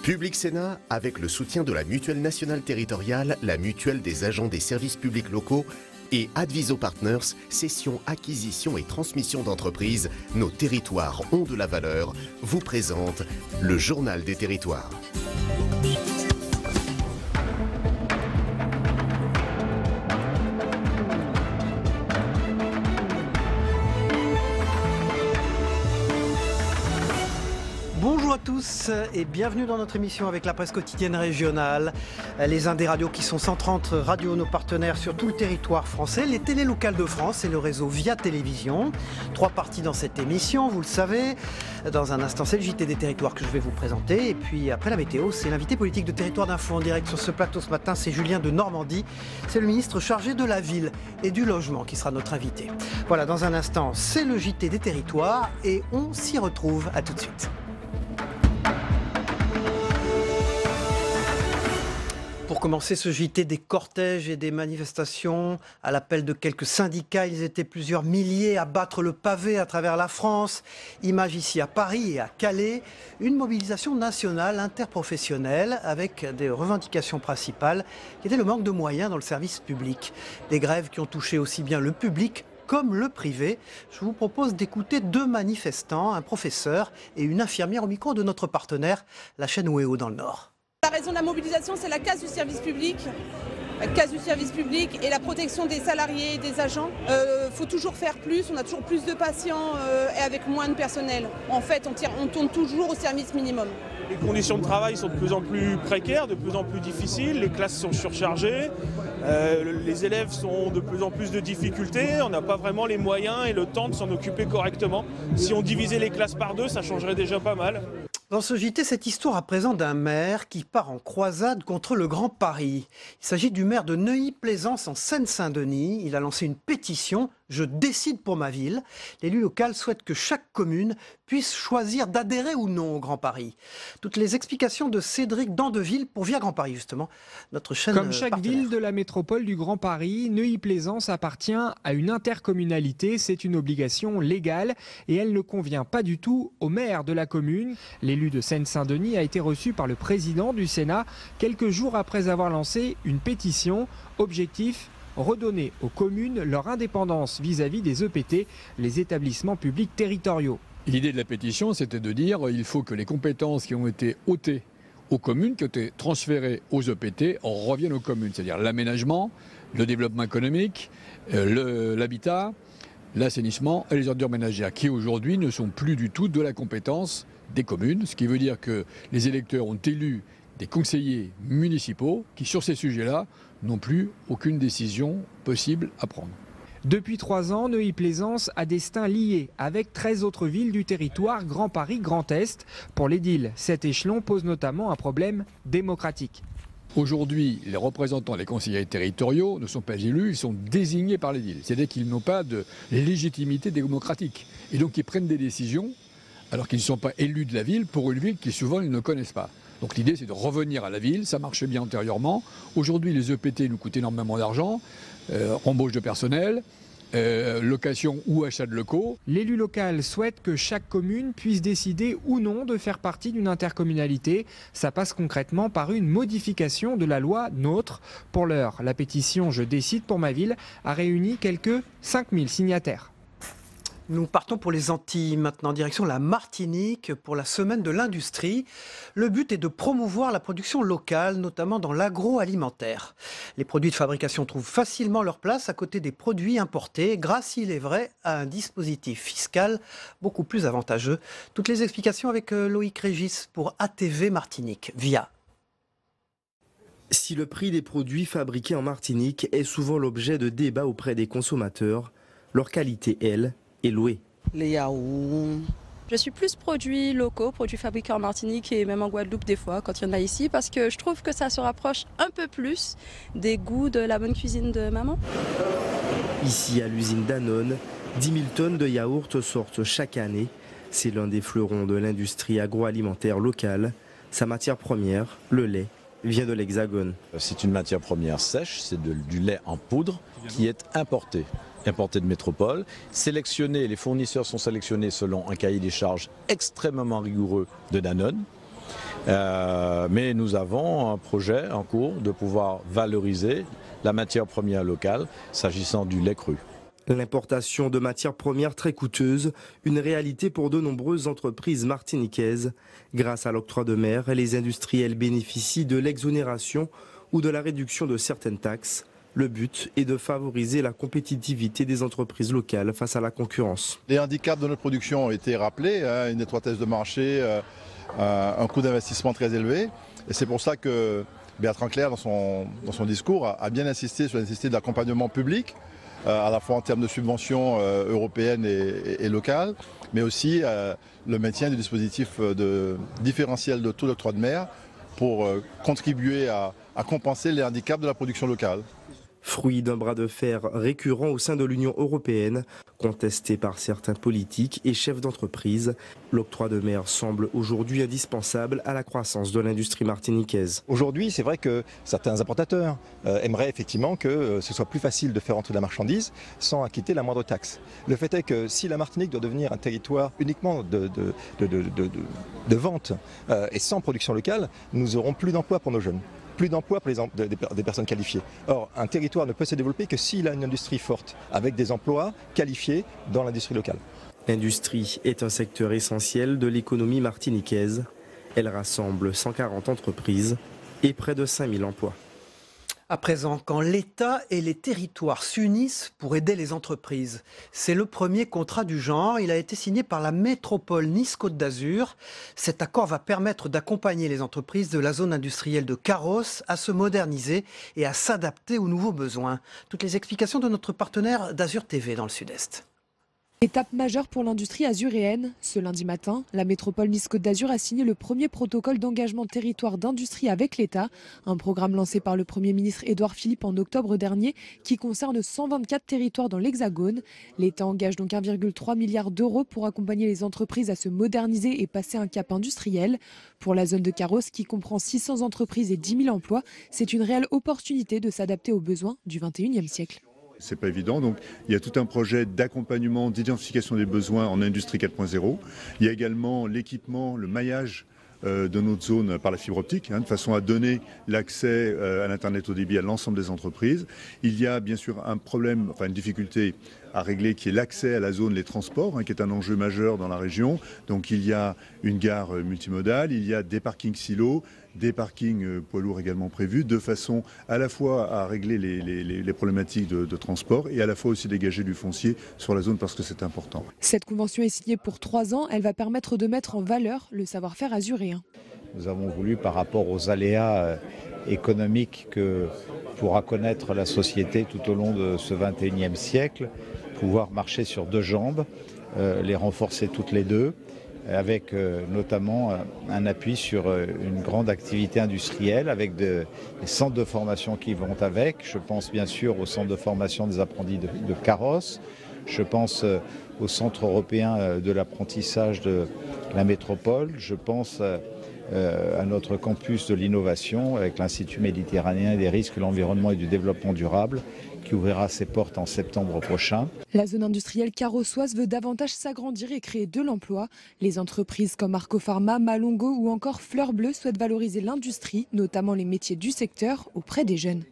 Public Sénat, avec le soutien de la Mutuelle nationale territoriale, la Mutuelle des agents des services publics locaux et Adviso Partners, cession, acquisition et transmission d'entreprises, nos territoires ont de la valeur, vous présente le Journal des territoires. Bonjour à tous et bienvenue dans notre émission avec la presse quotidienne régionale. Les Indes radios qui sont 130 radios, nos partenaires sur tout le territoire français, les télés locales de France et le réseau Via Télévision. 3 parties dans cette émission, vous le savez. Dans un instant, c'est le JT des territoires que je vais vous présenter. Et puis après la météo, c'est l'invité politique de Territoire d'Info en direct sur ce plateau ce matin. C'est Julien de Normandie. C'est le ministre chargé de la ville et du logement qui sera notre invité. Voilà, dans un instant, c'est le JT des territoires et on s'y retrouve. À tout de suite. Pour commencer ce JT, des cortèges et des manifestations à l'appel de quelques syndicats. Ils étaient plusieurs milliers à battre le pavé à travers la France. Image ici à Paris et à Calais. Une mobilisation nationale interprofessionnelle avec des revendications principales qui étaient le manque de moyens dans le service public. Des grèves qui ont touché aussi bien le public comme le privé. Je vous propose d'écouter 2 manifestants, un professeur et une infirmière au micro de notre partenaire, la chaîne OEO dans le Nord. La raison de la mobilisation, c'est la casse du service public. La casse du service public et la protection des salariés et des agents. Faut toujours faire plus, on a toujours plus de patients et avec moins de personnel. En fait, on tourne toujours au service minimum. Les conditions de travail sont de plus en plus précaires, de plus en plus difficiles, les classes sont surchargées, les élèves sont de plus en plus de difficultés, on n'a pas vraiment les moyens et le temps de s'en occuper correctement. Si on divisait les classes par 2, ça changerait déjà pas mal. Dans ce JT, cette histoire à présent d'un maire qui part en croisade contre le Grand Paris. Il s'agit du maire de Neuilly-Plaisance en Seine-Saint-Denis. Il a lancé une pétition « Je décide pour ma ville ». L'élu local souhaite que chaque commune puisse choisir d'adhérer ou non au Grand Paris. Toutes les explications de Cédric Dandeville pour Via Grand Paris, justement, notre chaîne Comme chaque partenaire. ville de la métropole du Grand Paris, Neuilly-Plaisance appartient à une intercommunalité. C'est une obligation légale et elle ne convient pas du tout au maire de la commune. L'élu de Seine-Saint-Denis a été reçu par le président du Sénat quelques jours après avoir lancé une pétition. Objectif : redonner aux communes leur indépendance vis-à-vis des EPT, les établissements publics territoriaux. L'idée de la pétition, c'était de dire qu'il faut que les compétences qui ont été ôtées aux communes, qui ont été transférées aux EPT, reviennent aux communes. C'est-à-dire l'aménagement, le développement économique, l'habitat, l'assainissement et les ordures ménagères, qui aujourd'hui ne sont plus du tout de la compétence des communes. Ce qui veut dire que les électeurs ont élu des conseillers municipaux qui, sur ces sujets-là, n'ont plus aucune décision possible à prendre. Depuis 3 ans, Neuilly-Plaisance a destin lié avec 13 autres villes du territoire Grand Paris, Grand Est. Pour l'édile, cet échelon pose notamment un problème démocratique. Aujourd'hui, les représentants, les conseillers territoriaux ne sont pas élus, ils sont désignés par l'édile. C'est-à-dire qu'ils n'ont pas de légitimité démocratique. Et donc ils prennent des décisions alors qu'ils ne sont pas élus de la ville pour une ville qu'ils souvent ils ne connaissent pas. Donc l'idée c'est de revenir à la ville, ça marchait bien antérieurement. Aujourd'hui les EPT nous coûtent énormément d'argent, embauche de personnel, location ou achat de locaux. L'élu local souhaite que chaque commune puisse décider ou non de faire partie d'une intercommunalité. Ça passe concrètement par une modification de la loi NOTRe. Pour l'heure, la pétition « Je décide pour ma ville » a réuni quelques 5000 signataires. Nous partons pour les Antilles maintenant, direction la Martinique pour la semaine de l'industrie. Le but est de promouvoir la production locale, notamment dans l'agroalimentaire. Les produits de fabrication trouvent facilement leur place à côté des produits importés, grâce, il est vrai, à un dispositif fiscal beaucoup plus avantageux. Toutes les explications avec Loïc Régis pour ATV Martinique, via. Si le prix des produits fabriqués en Martinique est souvent l'objet de débats auprès des consommateurs, leur qualité, elle, est louée. Les yaourts. Je suis plus produits locaux, produits fabriqués en Martinique et même en Guadeloupe des fois quand il y en a ici parce que je trouve que ça se rapproche un peu plus des goûts de la bonne cuisine de maman. Ici à l'usine Danone, 10 000 tonnes de yaourts sortent chaque année. C'est l'un des fleurons de l'industrie agroalimentaire locale. Sa matière première, le lait, vient de l'Hexagone. C'est une matière première sèche, c'est du lait en poudre qui est importé de métropole. Les fournisseurs sont sélectionnés selon un cahier des charges extrêmement rigoureux de Danone. Mais nous avons un projet en cours de pouvoir valoriser la matière première locale s'agissant du lait cru. L'importation de matières premières très coûteuses, une réalité pour de nombreuses entreprises martiniquaises. Grâce à l'octroi de mer, les industriels bénéficient de l'exonération ou de la réduction de certaines taxes. Le but est de favoriser la compétitivité des entreprises locales face à la concurrence. Les handicaps de notre production ont été rappelés, une étroitesse de marché, un coût d'investissement très élevé. Et c'est pour ça que Bertrand Clerc, dans son discours, a bien insisté sur la nécessité de l'accompagnement public, à la fois en termes de subventions européennes et locales, mais aussi le maintien du dispositif de différentiel de taux d'octroi de mer pour contribuer à compenser les handicaps de la production locale. Fruit d'un bras de fer récurrent au sein de l'Union européenne, contesté par certains politiques et chefs d'entreprise, l'octroi de mer semble aujourd'hui indispensable à la croissance de l'industrie martiniquaise. Aujourd'hui, c'est vrai que certains importateurs aimeraient effectivement que ce soit plus facile de faire entrer la marchandise sans acquitter la moindre taxe. Le fait est que si la Martinique doit devenir un territoire uniquement de vente et sans production locale, nous aurons plus d'emplois pour nos jeunes. Plus d'emplois pour des personnes qualifiées. Or, un territoire ne peut se développer que s'il a une industrie forte, avec des emplois qualifiés dans l'industrie locale. L'industrie est un secteur essentiel de l'économie martiniquaise. Elle rassemble 140 entreprises et près de 5000 emplois. À présent, quand l'État et les territoires s'unissent pour aider les entreprises, c'est le premier contrat du genre. Il a été signé par la métropole Nice-Côte d'Azur. Cet accord va permettre d'accompagner les entreprises de la zone industrielle de Carros à se moderniser et à s'adapter aux nouveaux besoins. Toutes les explications de notre partenaire d'Azur TV dans le Sud-Est. Étape majeure pour l'industrie azuréenne. Ce lundi matin, la métropole Nice-Côte d'Azur a signé le premier protocole d'engagement territoire d'industrie avec l'État, un programme lancé par le Premier ministre Édouard Philippe en octobre dernier qui concerne 124 territoires dans l'Hexagone. L'État engage donc 1,3 milliard d'euros pour accompagner les entreprises à se moderniser et passer un cap industriel. Pour la zone de Carros, qui comprend 600 entreprises et 10 000 emplois, c'est une réelle opportunité de s'adapter aux besoins du XXIe siècle. C'est pas évident, donc il y a tout un projet d'accompagnement, d'identification des besoins en industrie 4.0. Il y a également l'équipement, le maillage de notre zone par la fibre optique, de façon à donner l'accès à l'Internet haut débit à l'ensemble des entreprises. Il y a bien sûr un problème, enfin une difficulté à régler qui est l'accès à la zone, les transports, qui est un enjeu majeur dans la région. Donc il y a une gare multimodale, il y a des parkings silos, des parkings poids lourds également prévus, de façon à la fois à régler les problématiques de transport et à la fois aussi dégager du foncier sur la zone parce que c'est important. Cette convention est signée pour 3 ans. Elle va permettre de mettre en valeur le savoir-faire azuréen. Nous avons voulu, par rapport aux aléas économiques que pourra connaître la société tout au long de ce XXIe siècle, pouvoir marcher sur 2 jambes, les renforcer toutes les deux, avec notamment un appui sur une grande activité industrielle, avec des centres de formation qui vont avec. Je pense bien sûr au centre de formation des apprentis de Carros, je pense au centre européen de l'apprentissage de la métropole, je pense à notre campus de l'innovation avec l'Institut méditerranéen des risques, l'environnement et du développement durable, qui ouvrira ses portes en septembre prochain. La zone industrielle carrossoise veut davantage s'agrandir et créer de l'emploi. Les entreprises comme Arco Pharma, Malongo ou encore Fleur Bleue souhaitent valoriser l'industrie, notamment les métiers du secteur, auprès des jeunes.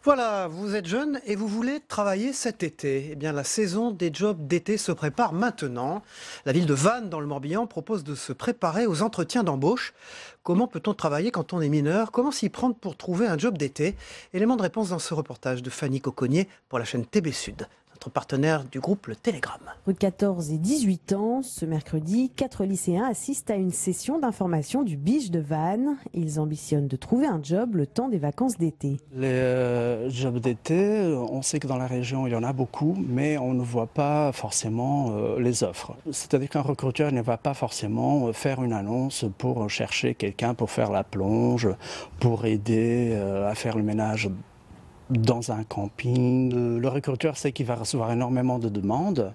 Voilà, vous êtes jeune et vous voulez travailler cet été. Eh bien, la saison des jobs d'été se prépare maintenant. La ville de Vannes, dans le Morbihan, propose de se préparer aux entretiens d'embauche. Comment peut-on travailler quand on est mineur? Comment s'y prendre pour trouver un job d'été? Élément de réponse dans ce reportage de Fanny Coconnier pour la chaîne TB Sud, notre partenaire du groupe Le Télégramme. Entre 14 et 18 ans, ce mercredi, 4 lycéens assistent à une session d'information du BIJ de Vannes. Ils ambitionnent de trouver un job le temps des vacances d'été. Les jobs d'été, on sait que dans la région, il y en a beaucoup, mais on ne voit pas forcément les offres. C'est-à-dire qu'un recruteur ne va pas forcément faire une annonce pour chercher quelqu'un pour faire la plonge, pour aider à faire le ménage dans un camping. Le recruteur sait qu'il va recevoir énormément de demandes,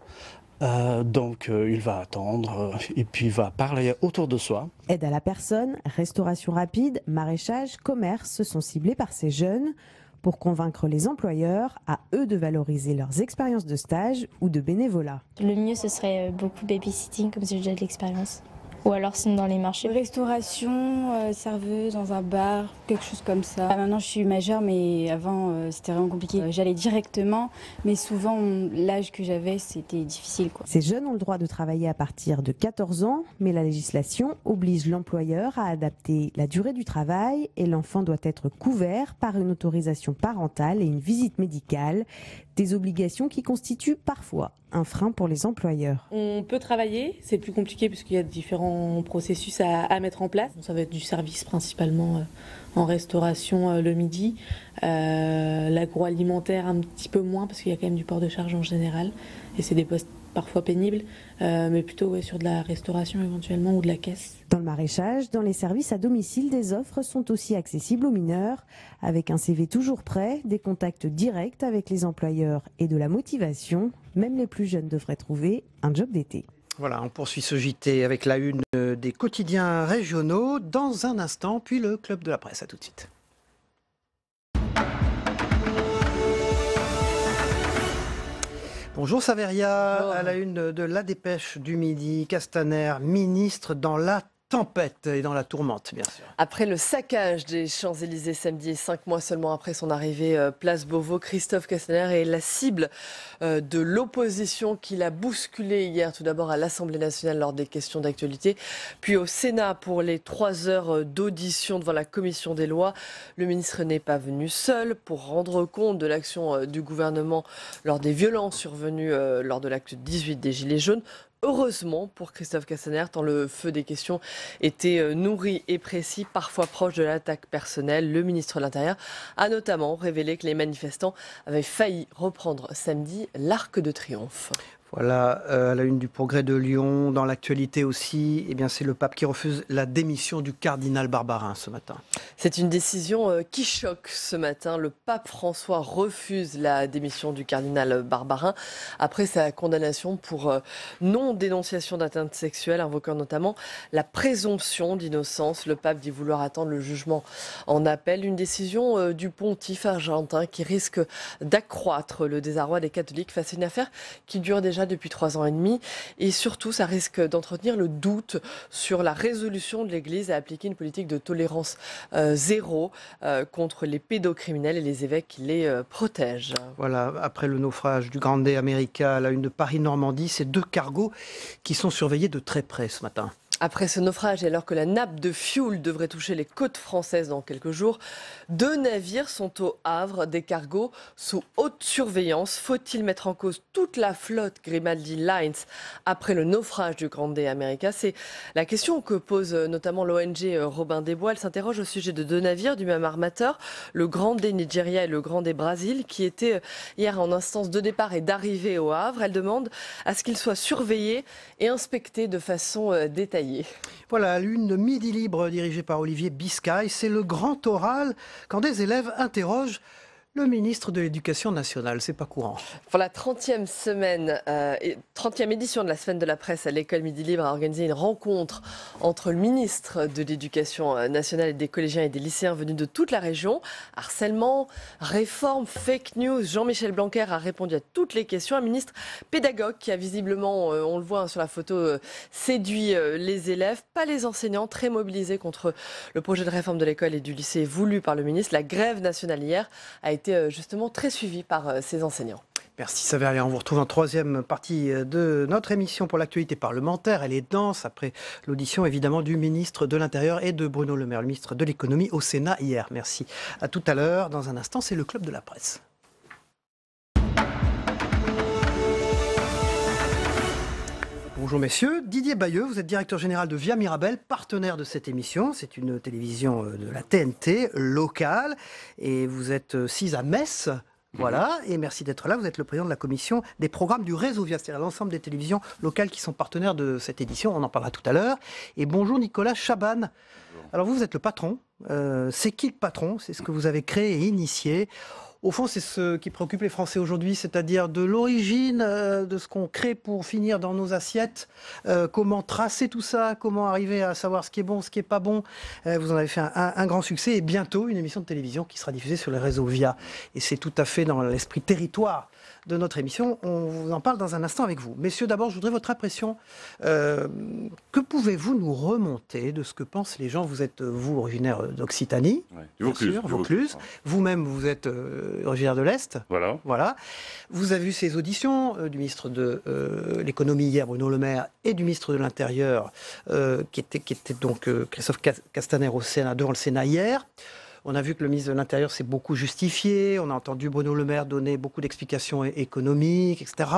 donc il va attendre et puis il va parler autour de soi. Aide à la personne, restauration rapide, maraîchage, commerce sont ciblés par ces jeunes pour convaincre les employeurs à eux de valoriser leurs expériences de stage ou de bénévolat. Le mieux ce serait beaucoup babysitting, comme j'ai déjà de l'expérience. Ou alors sinon dans les marchés. Restauration, serveuse dans un bar, quelque chose comme ça. Maintenant je suis majeure, mais avant c'était vraiment compliqué. J'allais directement, mais souvent l'âge que j'avais c'était difficile, quoi. Ces jeunes ont le droit de travailler à partir de 14 ans, mais la législation oblige l'employeur à adapter la durée du travail et l'enfant doit être couvert par une autorisation parentale et une visite médicale. Des obligations qui constituent parfois un frein pour les employeurs. On peut travailler, c'est plus compliqué puisqu'il y a différents processus à mettre en place. Ça va être du service principalement en restauration le midi, l'agroalimentaire un petit peu moins parce qu'il y a quand même du port de charge en général et c'est des postes parfois pénibles, mais plutôt sur de la restauration éventuellement ou de la caisse. Dans le maraîchage, dans les services à domicile, des offres sont aussi accessibles aux mineurs, avec un CV toujours prêt, des contacts directs avec les employeurs et de la motivation. Même les plus jeunes devraient trouver un job d'été. Voilà, on poursuit ce JT avec la une des quotidiens régionaux dans un instant, puis le club de la presse. À tout de suite. Bonjour Saveria, bonjour. À la une de La Dépêche du Midi, Castaner, ministre dans la tempête et dans la tourmente, bien sûr. Après le saccage des Champs-Élysées samedi et 5 mois seulement après son arrivée place Beauvau, Christophe Castaner est la cible de l'opposition qui l'a bousculé hier tout d'abord à l'Assemblée nationale lors des questions d'actualité, puis au Sénat pour les 3 heures d'audition devant la commission des lois. Le ministre n'est pas venu seul pour rendre compte de l'action du gouvernement lors des violences survenues lors de l'acte 18 des Gilets jaunes. Heureusement pour Christophe Castaner, tant le feu des questions était nourri et précis, parfois proche de l'attaque personnelle. Le ministre de l'Intérieur a notamment révélé que les manifestants avaient failli reprendre samedi l'Arc de Triomphe. Voilà, à la une du Progrès de Lyon, dans l'actualité aussi, eh bien c'est le pape qui refuse la démission du cardinal Barbarin ce matin. C'est une décision qui choque ce matin. Le pape François refuse la démission du cardinal Barbarin après sa condamnation pour non-dénonciation d'atteinte sexuelle, invoquant notamment la présomption d'innocence. Le pape dit vouloir attendre le jugement en appel. Une décision du pontife argentin qui risque d'accroître le désarroi des catholiques face à une affaire qui dure déjà depuis 3 ans et demi et surtout ça risque d'entretenir le doute sur la résolution de l'Église à appliquer une politique de tolérance zéro contre les pédocriminels et les évêques qui les protègent. Voilà, après le naufrage du Grande America à la une de Paris-Normandie, ces 2 cargos qui sont surveillés de très près ce matin. Après ce naufrage et alors que la nappe de fioul devrait toucher les côtes françaises dans quelques jours, 2 navires sont au Havre, des cargos sous haute surveillance. Faut-il mettre en cause toute la flotte Grimaldi Lines après le naufrage du Grande America? C'est la question que pose notamment l'ONG Robin des Bois. Elle s'interroge au sujet de 2 navires du même armateur, le Grande Nigeria et le Grande Brésil, qui étaient hier en instance de départ et d'arrivée au Havre. Elle demande à ce qu'ils soient surveillés et inspectés de façon détaillée. Voilà, l'une de Midi Libre dirigée par Olivier Biscay. C'est le grand oral quand des élèves interrogent le ministre de l'Éducation nationale. C'est pas courant. Pour la 30e édition de la Semaine de la Presse à l'école Midi Libre a organisé une rencontre entre le ministre de l'Éducation nationale et des collégiens et des lycéens venus de toute la région. Harcèlement, réforme, fake news. Jean-Michel Blanquer a répondu à toutes les questions. Un ministre pédagogue qui a visiblement, on le voit sur la photo, séduit les élèves, pas les enseignants, très mobilisés contre le projet de réforme de l'école et du lycée voulu par le ministre. La grève nationale hier a été justement très suivi par ces enseignants. Merci Saveria. On vous retrouve en 3e partie de notre émission pour l'actualité parlementaire. Elle est dense après l'audition évidemment du ministre de l'Intérieur et de Bruno Le Maire, le ministre de l'Économie au Sénat hier. Merci. À tout à l'heure. Dans un instant, c'est le club de la presse. Bonjour messieurs, Didier Bayeux, vous êtes directeur général de Via Mirabel, partenaire de cette émission. C'est une télévision de la TNT locale et vous êtes 6 à Metz. Voilà, et merci d'être là. Vous êtes le président de la commission des programmes du réseau Via, c'est-à-dire l'ensemble des télévisions locales qui sont partenaires de cette édition. On en parlera tout à l'heure. Et bonjour Nicolas Chaban. Bonjour. Alors vous êtes le patron. C'est qui le patron? C'est ce que vous avez créé et initié. Au fond, c'est ce qui préoccupe les Français aujourd'hui, c'est-à-dire de l'origine de ce qu'on crée pour finir dans nos assiettes, comment tracer tout ça, comment arriver à savoir ce qui est bon, ce qui n'est pas bon. Vous en avez fait un grand succès et bientôt une émission de télévision qui sera diffusée sur les réseaux VIA. Et c'est tout à fait dans l'esprit territoire de notre émission. On vous en parle dans un instant avec vous. Messieurs, d'abord, je voudrais votre impression. Que pouvez-vous nous remonter de ce que pensent les gens? Vous êtes, vous, originaire d'Occitanie, du Vaucluse. Vaucluse. Vous-même, vous êtes originaire de l'Est. Voilà. Vous avez vu ces auditions du ministre de l'économie hier, Bruno Le Maire, et du ministre de l'Intérieur, qui était donc Christophe Castaner au Sénat, devant le Sénat hier. On a vu que le ministre de l'Intérieur s'est beaucoup justifié. On a entendu Bruno Le Maire donner beaucoup d'explications économiques, etc.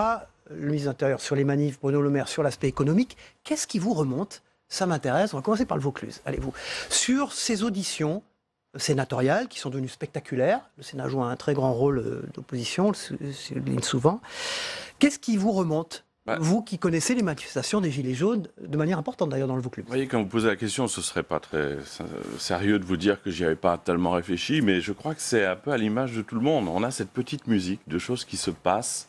Le ministre de l'Intérieur sur les manifs, Bruno Le Maire sur l'aspect économique. Qu'est-ce qui vous remonte? Ça m'intéresse. On va commencer par le Vaucluse. Allez-vous. Sur ces auditions sénatoriales qui sont devenues spectaculaires, le Sénat joue un très grand rôle d'opposition, on le souligne souvent. Qu'est-ce qui vous remonte? Vous qui connaissez les manifestations des Gilets jaunes de manière importante d'ailleurs dans le Vaucluse. Vous voyez, quand vous posez la question, ce ne serait pas très sérieux de vous dire que j'y avais pas tellement réfléchi, mais je crois que c'est un peu à l'image de tout le monde. On a cette petite musique de choses qui se passent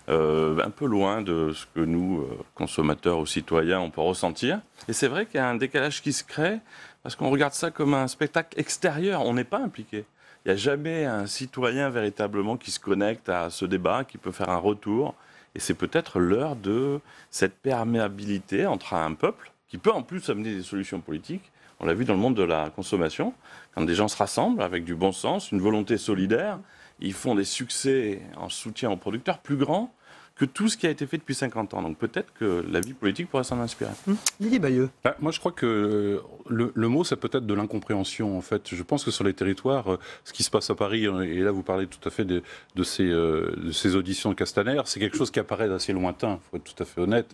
un peu loin de ce que nous, consommateurs ou citoyens, on peut ressentir. Et c'est vrai qu'il y a un décalage qui se crée parce qu'on regarde ça comme un spectacle extérieur. On n'est pas impliqué. Il n'y a jamais un citoyen véritablement qui se connecte à ce débat, qui peut faire un retour. Et c'est peut-être l'heure de cette perméabilité entre un peuple qui peut en plus amener des solutions politiques. On l'a vu dans le monde de la consommation, quand des gens se rassemblent avec du bon sens, une volonté solidaire, ils font des succès en soutien aux producteurs plus grands que tout ce qui a été fait depuis 50 ans. Donc peut-être que la vie politique pourrait s'en inspirer. Lily Bayeux. Moi, je crois que le mot, c'est peut-être de l'incompréhension, en fait. Je pense que sur les territoires, ce qui se passe à Paris, et là, vous parlez tout à fait de ces auditions de Castaner, c'est quelque chose qui apparaît d'assez lointain, il faut être tout à fait honnête.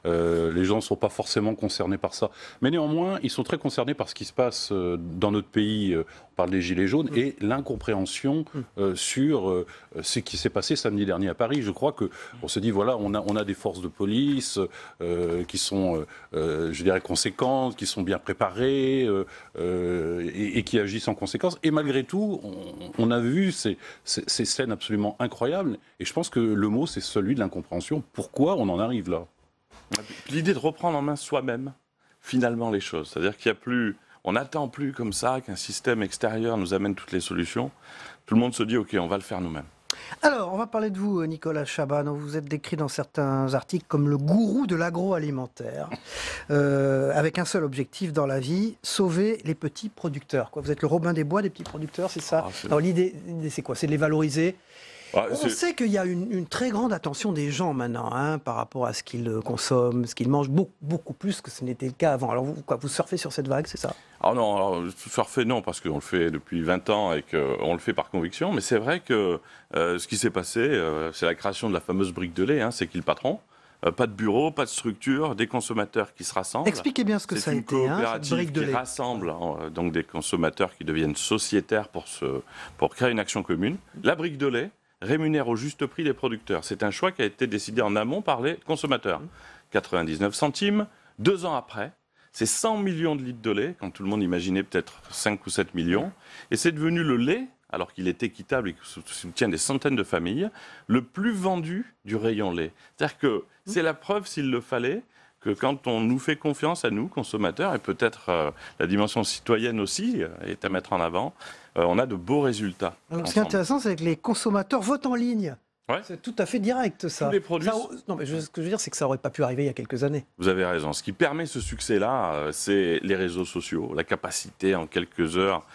Les gens ne sont pas forcément concernés par ça. Mais néanmoins, ils sont très concernés par ce qui se passe dans notre pays. On parle des Gilets jaunes et l'incompréhension sur ce qui s'est passé samedi dernier à Paris. Je crois qu'on se dit, voilà, on a des forces de police qui sont, je dirais, conséquentes, qui sont bien préparées et qui agissent en conséquence. Et malgré tout, on a vu ces scènes absolument incroyables. Et je pense que le mot, c'est celui de l'incompréhension. Pourquoi on en arrive là? L'idée de reprendre en main soi-même, finalement, les choses. C'est-à-dire qu'il n'y a plus... On n'attend plus comme ça qu'un système extérieur nous amène toutes les solutions. Tout le monde se dit, OK, on va le faire nous-mêmes. Alors, on va parler de vous, Nicolas Chaban. Vous êtes décrit dans certains articles comme le gourou de l'agroalimentaire, avec un seul objectif dans la vie, sauver les petits producteurs. Vous êtes le Robin des Bois des petits producteurs, c'est ça? Alors, l'idée, c'est quoi? C'est de les valoriser. On sait qu'il y a une très grande attention des gens maintenant par rapport à ce qu'ils consomment, ce qu'ils mangent, beaucoup plus que ce n'était le cas avant. Alors vous surfez sur cette vague, c'est ça? Non, surfer non, parce qu'on le fait depuis 20 ans et qu'on le fait par conviction, mais c'est vrai que ce qui s'est passé, c'est la création de la fameuse brique de lait, c'est qui le patron? Pas de bureau, pas de structure, des consommateurs qui se rassemblent. Expliquez bien ce que ça a été, cette brique de lait. Qui rassemble donc des consommateurs qui deviennent sociétaires pour créer une action commune. La brique de lait rémunère au juste prix les producteurs. C'est un choix qui a été décidé en amont par les consommateurs. 99 centimes, 2 ans après, c'est 100 millions de litres de lait, quand tout le monde imaginait peut-être 5 ou 7 millions, et c'est devenu le lait, alors qu'il est équitable et qu'il soutient des centaines de familles, le plus vendu du rayon lait. C'est-à-dire que c'est la preuve, s'il le fallait, que quand on nous fait confiance à nous, consommateurs, et peut-être la dimension citoyenne aussi est à mettre en avant, on a de beaux résultats. Alors, ce qui est intéressant, c'est que les consommateurs votent en ligne. Ouais. C'est tout à fait direct, ça. Tous les produits... Non, mais ce que je veux dire, c'est que ça n'aurait pas pu arriver il y a quelques années. Vous avez raison. Ce qui permet ce succès-là, c'est les réseaux sociaux, la capacité en quelques heures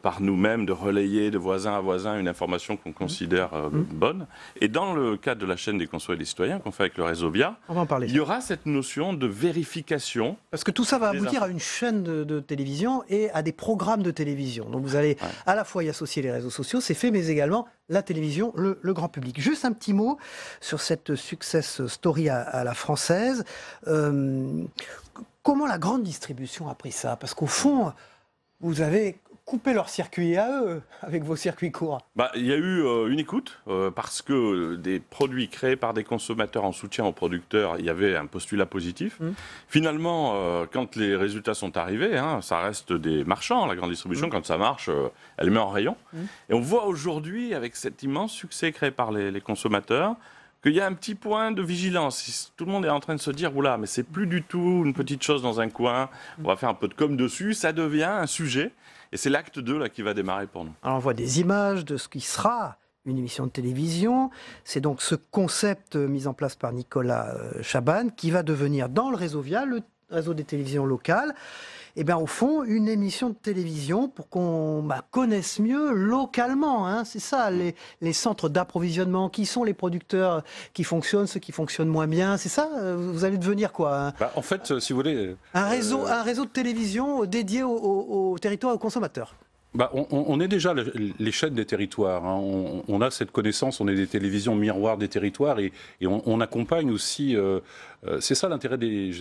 par nous-mêmes de relayer de voisin à voisin une information qu'on considère bonne. Et dans le cadre de la chaîne des consommateurs et des citoyens qu'on fait avec le réseau VIA, on va en parler. Il y aura cette notion de vérification. Parce que tout ça va aboutir à une chaîne de télévision et à des programmes de télévision. Donc vous allez à la fois y associer les réseaux sociaux, c'est fait, mais également la télévision, le grand public. Juste un petit mot sur cette success story à la française. Comment la grande distribution a pris ça? Parce qu'au fond, vous avez couper leur circuit à eux avec vos circuits courts? Il y a eu une écoute parce que des produits créés par des consommateurs en soutien aux producteurs, il y avait un postulat positif. Finalement, quand les résultats sont arrivés, ça reste des marchands, la grande distribution, quand ça marche, elle met en rayon. Et on voit aujourd'hui, avec cet immense succès créé par les consommateurs, qu'il y a un petit point de vigilance. Tout le monde est en train de se dire, oula, mais c'est plus du tout une petite chose dans un coin, on va faire un peu de com dessus, ça devient un sujet. Et c'est l'acte 2 là, qui va démarrer pour nous. Alors on voit des images de ce qui sera une émission de télévision. C'est donc ce concept mis en place par Nicolas Chaban qui va devenir dans le réseau VIA, le réseau des télévisions locales, et bien au fond une émission de télévision pour qu'on connaisse mieux localement. C'est ça, les centres d'approvisionnement, qui sont les producteurs qui fonctionnent, ceux qui fonctionnent moins bien. C'est ça, vous allez devenir quoi En fait, si vous voulez... un réseau de télévision dédié au territoire et aux consommateurs. On est déjà les chaînes des territoires. On a cette connaissance, on est des télévisions miroirs des territoires et on accompagne aussi. C'est ça l'intérêt des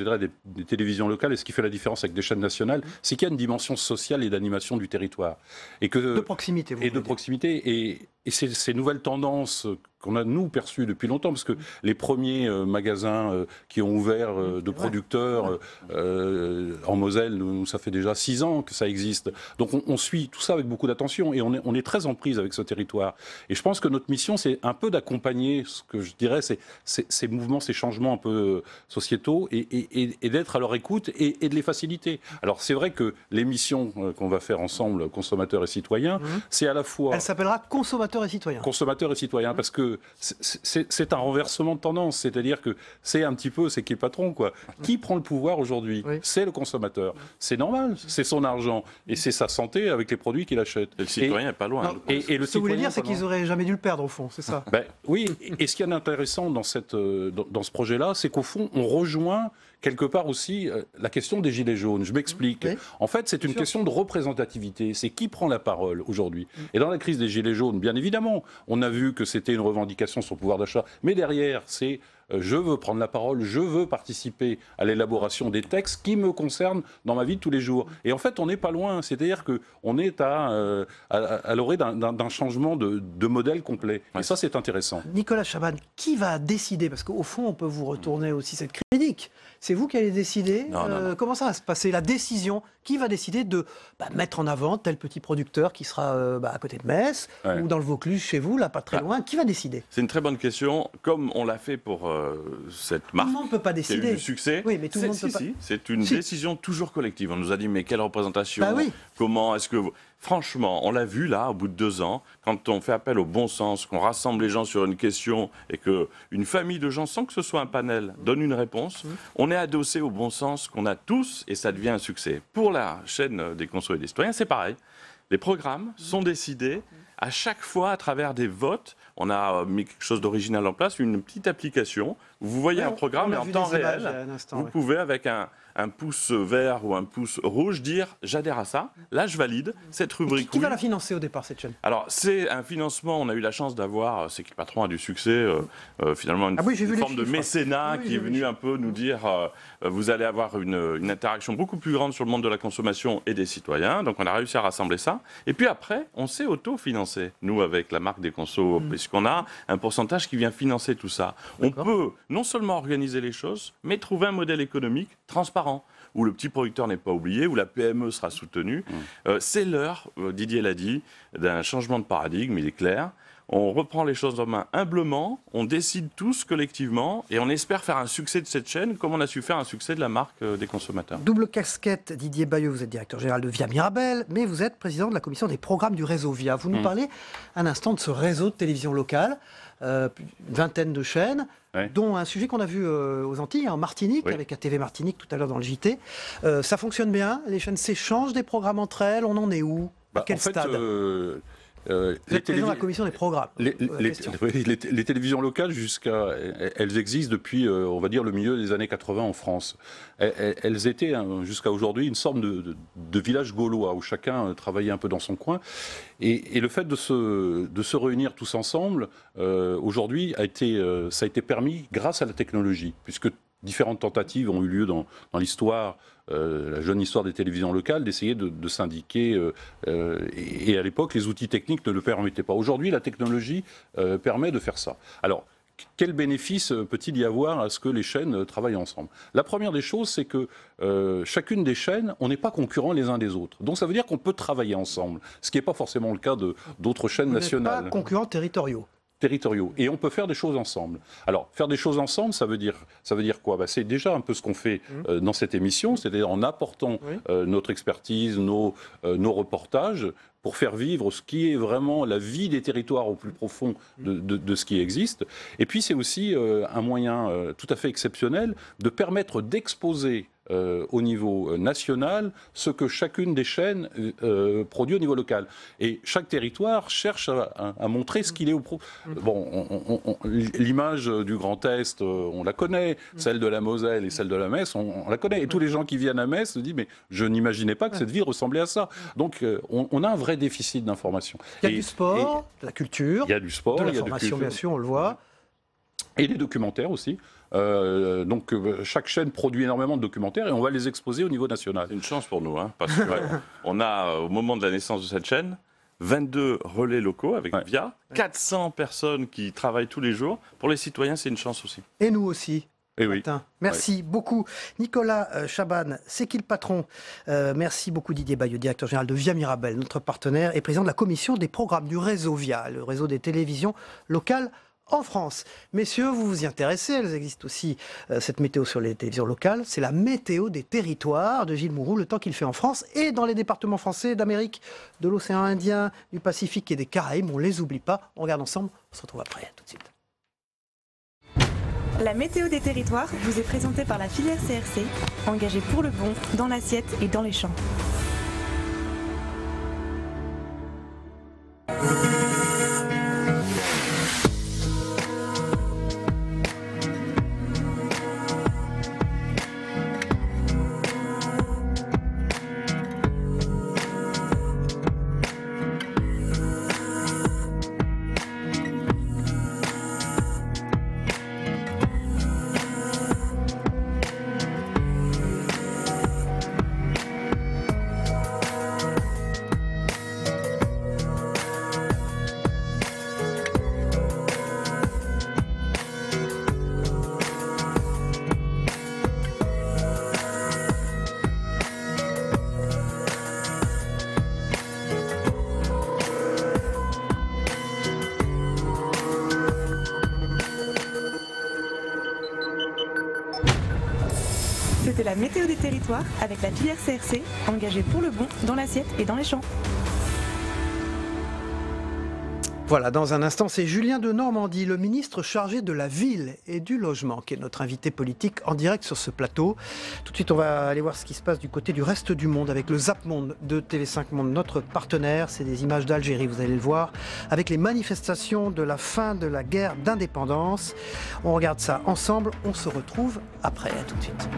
télévisions locales et ce qui fait la différence avec des chaînes nationales, c'est qu'il y a une dimension sociale et d'animation du territoire. De proximité, vous voulez dire. De proximité. Et ces nouvelles tendances qu'on a, nous, perçues depuis longtemps, parce que les premiers magasins qui ont ouvert de producteurs en Moselle, nous, ça fait déjà 6 ans que ça existe. Donc on suit tout ça avec beaucoup d'attention et on est très en prise avec ce territoire. Et je pense que notre mission, c'est un peu d'accompagner ce que je dirais, ces mouvements, ces changements un peu sociétaux et d'être à leur écoute et de les faciliter. Alors c'est vrai que l'émission qu'on va faire ensemble, consommateurs et citoyens, c'est à la fois... Elle s'appellera Consommateurs et citoyens. Consommateurs et citoyens, parce que c'est un renversement de tendance, c'est-à-dire que c'est un petit peu, c'est qui est le patron, quoi. Qui prend le pouvoir aujourd'hui? C'est le consommateur. C'est normal, c'est son argent et c'est sa santé avec les produits qu'il achète. Et le citoyen n'est pas loin. Et ce que vous voulez dire, c'est qu'ils n'auraient jamais dû le perdre, au fond, c'est ça? Oui, et ce qui est intéressant dans ce projet-là, c'est qu'au fond, on rejoint quelque part aussi la question des gilets jaunes. Je m'explique. En fait, c'est une question de représentativité. C'est qui prend la parole aujourd'hui. Et dans la crise des gilets jaunes, bien évidemment, on a vu que c'était une revendication sur le pouvoir d'achat. Mais derrière, c'est je veux prendre la parole, je veux participer à l'élaboration des textes qui me concernent dans ma vie de tous les jours. Et en fait, on n'est pas loin. C'est-à-dire qu'on est à l'orée d'un changement de modèle complet. Et ça, c'est intéressant. Nicolas Chaban, qui va décider? Parce qu'au fond, on peut vous retourner aussi cette critique. C'est vous qui allez décider. Non. Comment ça va se passer? La décision, qui va décider de mettre en avant tel petit producteur qui sera à côté de Metz ou dans le Vaucluse chez vous, là pas très loin? Qui va décider? C'est une très bonne question. Comme on l'a fait pour cette marque tout le monde ne peut pas décider. Qui a eu du succès. Oui, mais tout le monde peut pas. C'est une décision toujours collective. On nous a dit mais quelle représentation? Comment est-ce que franchement, on l'a vu là, au bout de 2 ans, quand on fait appel au bon sens, qu'on rassemble les gens sur une question et qu'une famille de gens, sans que ce soit un panel, donne une réponse, on est adossé au bon sens qu'on a tous et ça devient un succès. Pour la chaîne des consommateurs et des citoyens, c'est pareil. Les programmes sont décidés à chaque fois à travers des votes. On a mis quelque chose d'original en place, une petite application. Vous voyez un programme et en temps réel, vous pouvez avec un pouce vert ou un pouce rouge dire j'adhère à ça, là je valide cette rubrique. Qui va la financer au départ, cette chaîne? Alors c'est un financement, on a eu la chance d'avoir, c'est qui le patron a du succès, finalement une forme de mécénat qui est venu un peu nous dire vous allez avoir une interaction beaucoup plus grande sur le monde de la consommation et des citoyens. Donc on a réussi à rassembler ça. Et puis après, on s'est auto-financé, nous avec la marque des consos, puisqu'on a un pourcentage qui vient financer tout ça. On peut non seulement organiser les choses, mais trouver un modèle économique transparent, où le petit producteur n'est pas oublié, où la PME sera soutenue. C'est l'heure, Didier l'a dit, d'un changement de paradigme, il est clair. On reprend les choses en main humblement, on décide tous collectivement et on espère faire un succès de cette chaîne comme on a su faire un succès de la marque des consommateurs. Double casquette, Didier Bailleux, vous êtes directeur général de Via Mirabel, mais vous êtes président de la commission des programmes du réseau Via. Vous nous parlez un instant de ce réseau de télévision locale, une vingtaine de chaînes, dont un sujet qu'on a vu aux Antilles, en Martinique, avec ATV Martinique tout à l'heure dans le JT. Ça fonctionne bien, les chaînes s'échangent des programmes entre elles, on en est où? À quel stade? Vous êtes président de la commission des programmes. Les télévisions locales, elles existent depuis, on va dire, le milieu des années 80 en France. Elles étaient, jusqu'à aujourd'hui, une sorte de village gaulois où chacun travaillait un peu dans son coin. Et le fait de se réunir tous ensemble, aujourd'hui, ça a été permis grâce à la technologie, puisque différentes tentatives ont eu lieu dans l'histoire, la jeune histoire des télévisions locales, d'essayer de syndiquer. Et à l'époque, les outils techniques ne le permettaient pas. Aujourd'hui, la technologie permet de faire ça. Alors, quel bénéfice peut-il y avoir à ce que les chaînes travaillent ensemble? La première des choses, c'est que chacune des chaînes, on n'est pas concurrents les uns des autres. Donc ça veut dire qu'on peut travailler ensemble, ce qui n'est pas forcément le cas d'autres chaînes nationales. Pas concurrents territoriaux. Et on peut faire des choses ensemble. Alors, faire des choses ensemble, ça veut dire quoi? C'est déjà un peu ce qu'on fait dans cette émission, c'est-à-dire en apportant notre expertise, nos reportages, pour faire vivre ce qui est vraiment la vie des territoires au plus profond de ce qui existe. Et puis, c'est aussi un moyen tout à fait exceptionnel de permettre d'exposer au niveau national ce que chacune des chaînes produit au niveau local. Et chaque territoire cherche à montrer ce qu'il est au Bon, l'image du Grand Est, on la connaît, celle de la Moselle et celle de la Metz, on la connaît. Et tous les gens qui viennent à Metz se disent, mais je n'imaginais pas que cette ville ressemblait à ça. Donc on a un vrai déficit d'information. Il y a du sport, de la culture, il y a du sport, de il y a l'information, bien sûr, on le voit. Et des documentaires aussi. Donc chaque chaîne produit énormément de documentaires et on va les exposer au niveau national. C'est une chance pour nous, hein, parce qu'on a, au moment de la naissance de cette chaîne, 22 relais locaux avec VIA, 400 personnes qui travaillent tous les jours. Pour les citoyens, c'est une chance aussi. Et nous aussi. Et oui. Merci beaucoup. Nicolas Chaban, c'est qui le patron? Merci beaucoup Didier Bayeux, directeur général de VIA Mirabel, notre partenaire et président de la commission des programmes du réseau VIA, le réseau des télévisions locales en France. Messieurs, vous vous y intéressez, elles existent aussi, cette météo sur les télévisions locales. C'est la météo des territoires de Gilles Mourou, le temps qu'il fait en France et dans les départements français d'Amérique, de l'océan Indien, du Pacifique et des Caraïbes. On ne les oublie pas. On regarde ensemble. On se retrouve après, tout de suite. La météo des territoires vous est présentée par la filière CRC, engagée pour le bon, dans l'assiette et dans les champs. C'était la météo des territoires avec la filière CRC, engagée pour le bon, dans l'assiette et dans les champs. Voilà, dans un instant, c'est Julien de Normandie, le ministre chargé de la ville et du logement, qui est notre invité politique en direct sur ce plateau. Tout de suite, on va aller voir ce qui se passe du côté du reste du monde avec le Zap Monde de TV5 Monde, notre partenaire. C'est des images d'Algérie, vous allez le voir, avec les manifestations de la fin de la guerre d'indépendance. On regarde ça ensemble, on se retrouve après. À tout de suite.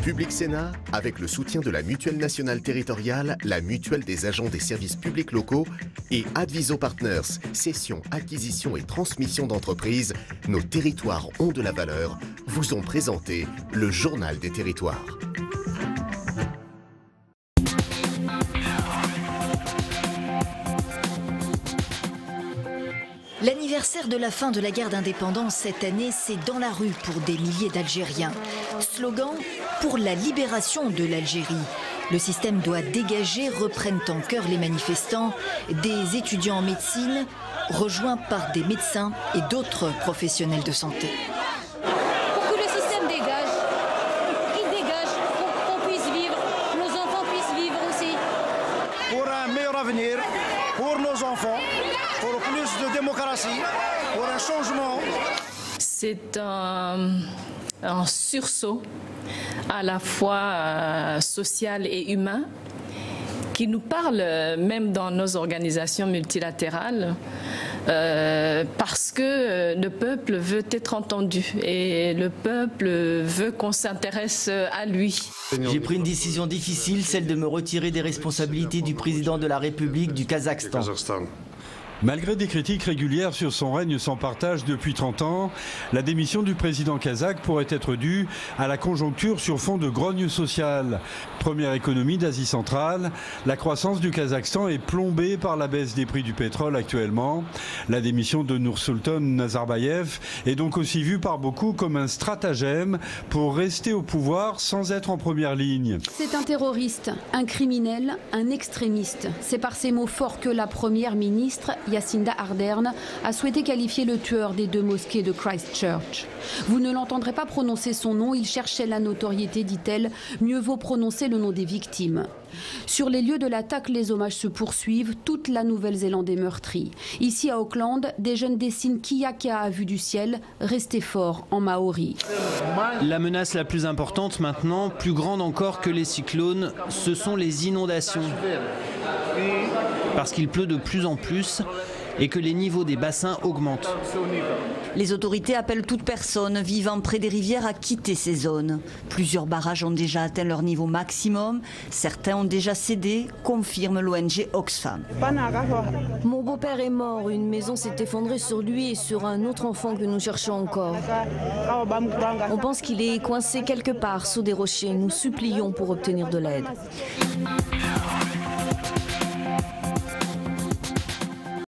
Public Sénat, avec le soutien de la Mutuelle nationale territoriale, la Mutuelle des agents des services publics locaux et Adviso Partners, cession, acquisition et transmission d'entreprises, nos territoires ont de la valeur, vous ont présenté le Journal des territoires. L'anniversaire de la fin de la guerre d'indépendance cette année, c'est dans la rue pour des milliers d'Algériens. Slogan « Pour la libération de l'Algérie ». Le système doit dégager, reprennent en chœur les manifestants, des étudiants en médecine, rejoints par des médecins et d'autres professionnels de santé. Pour que le système dégage, qu'il dégage, pour qu'on puisse vivre, nos enfants puissent vivre aussi. Pour un meilleur avenir, pour nos enfants, pour plus de démocratie, pour un changement. C'est un sursaut à la fois social et humain qui nous parle même dans nos organisations multilatérales parce que le peuple veut être entendu et le peuple veut qu'on s'intéresse à lui. J'ai pris une décision difficile, celle de me retirer des responsabilités du président de la République du Kazakhstan. Malgré des critiques régulières sur son règne sans partage depuis 30 ans, la démission du président kazakh pourrait être due à la conjoncture sur fond de grogne sociale. Première économie d'Asie centrale, la croissance du Kazakhstan est plombée par la baisse des prix du pétrole actuellement. La démission de Nursultan Nazarbayev est donc aussi vue par beaucoup comme un stratagème pour rester au pouvoir sans être en première ligne. C'est un terroriste, un criminel, un extrémiste. C'est par ces mots forts que la première ministre Jacinda Ardern a souhaité qualifier le tueur des 2 mosquées de Christchurch. Vous ne l'entendrez pas prononcer son nom, il cherchait la notoriété, dit-elle. Mieux vaut prononcer le nom des victimes. Sur les lieux de l'attaque, les hommages se poursuivent. Toute la Nouvelle-Zélande est meurtrie. Ici à Auckland, des jeunes dessinent Kia Kia à vue du ciel, restez fort en maori. La menace la plus importante maintenant, plus grande encore que les cyclones, ce sont les inondations. Parce qu'il pleut de plus en plus et que les niveaux des bassins augmentent. Les autorités appellent toute personne vivant près des rivières à quitter ces zones. Plusieurs barrages ont déjà atteint leur niveau maximum. Certains ont déjà cédé, confirme l'ONG Oxfam. Mon beau-père est mort. Une maison s'est effondrée sur lui et sur un autre enfant que nous cherchons encore. On pense qu'il est coincé quelque part sous des rochers. Nous supplions pour obtenir de l'aide.